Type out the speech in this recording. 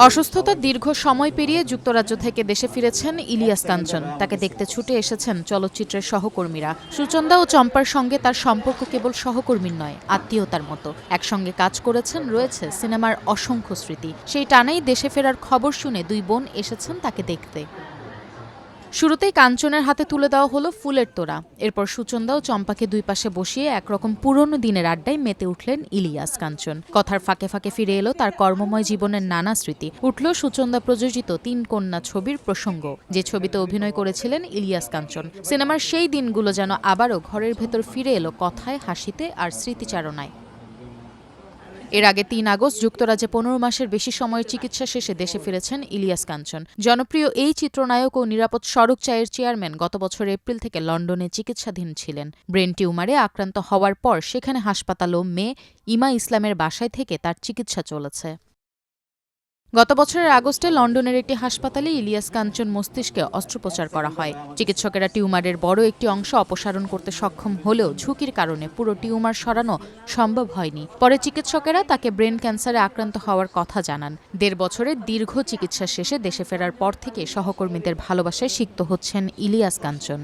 অসুস্থতার দীর্ঘ সময় পেরিয়ে যুক্তরাজ্য থেকে দেশে ফিরেছেন ইলিয়াস কাঞ্চন। তাকে দেখতে ছুটে এসেছেন চলচ্চিত্রের সহকর্মীরা। সুচন্দা ও চম্পার সঙ্গে তার সম্পর্ক কেবল সহকর্মীর নয়, আত্মীয়তার মতো। একসঙ্গে কাজ করেছেন, রয়েছে সিনেমার অসংখ্য স্মৃতি। সেই টানেই দেশে ফেরার খবর শুনে দুই বোন এসেছেন তাকে দেখতে। শুরুতেই কাঞ্চনের হাতে তুলে দেওয়া হলো ফুলের তোড়া। এরপর সুচন্দা ও চম্পাকে দুই পাশে বসিয়ে একরকম পুরনো দিনের আড্ডায় মেতে উঠলেন ইলিয়াস কাঞ্চন। কথার ফাঁকে ফাঁকে ফিরে এলো তার কর্মময় জীবনের নানা স্মৃতি। উঠল সুচন্দা প্রযোজিত ৩ কন্যা ছবির প্রসঙ্গ, যে ছবিতে অভিনয় করেছিলেন ইলিয়াস কাঞ্চন। সিনেমার সেই দিনগুলো যেন আবারও ঘরের ভেতর ফিরে এলো কথায়, হাসিতে আর স্মৃতিচারণায়। এর আগে ৩ আগস্ট যুক্তরাজ্যে ১৫ মাসের বেশি সময়ের চিকিৎসা শেষে দেশে ফিরেছেন ইলিয়াস কাঞ্চন। জনপ্রিয় এই চিত্রনায়ক ও নিরাপদ সড়ক চায়ের চেয়ারম্যান গত বছর এপ্রিল থেকে লন্ডনে চিকিৎসাধীন ছিলেন। ব্রেন টিউমারে আক্রান্ত হওয়ার পর সেখানে হাসপাতাল ও মেয়ে ইমা ইসলামের বাসায় থেকে তার চিকিৎসা চলেছে। গত বছরের আগস্টে লন্ডনের একটি হাসপাতালে ইলিয়াস কাঞ্চন মস্তিষ্কে অস্ত্রোপচার করা হয়। চিকিৎসকেরা টিউমারের বড় একটি অংশ অপসারণ করতে সক্ষম হলেও ঝুঁকির কারণে পুরো টিউমার সরানো সম্ভব হয়নি। পরে চিকিৎসকেরা তাকে ব্রেন ক্যান্সারে আক্রান্ত হওয়ার কথা জানান। ১.৫ বছরের দীর্ঘ চিকিৎসা শেষে দেশে ফেরার পর থেকে সহকর্মীদের ভালোবাসায় সিক্ত হচ্ছেন ইলিয়াস কাঞ্চন।